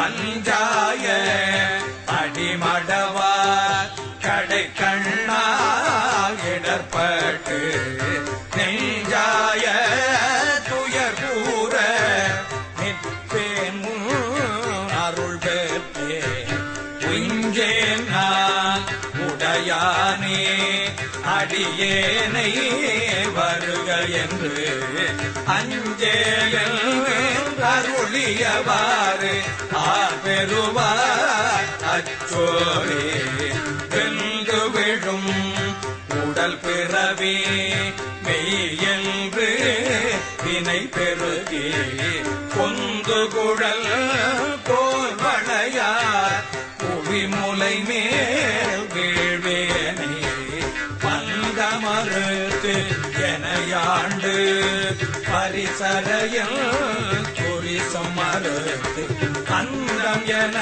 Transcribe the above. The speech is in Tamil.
அஞ்சாய அடிமடவார் கடை கண்ணால் இடர்பட்டு நெஞ்சாய துயர் கூற நிற்பேன் அருள் பெற்றே உஞ்சேன் நான் உடையானே அடியேனை வருக என்று அஞ்சேயல் அருளியவாறு ஆபெருவார் அச்சோரே வென்று விழும் உடல் பிறவி மெய்யென்று வினை பெருகி கொந்து குழல் போல் வளையார் புவிமுலை மேல் வீழ்வேனே பந்தமறுத்து எனையாண்டு பரிசரையில் குறிசம் மறுத்து அந்தம் என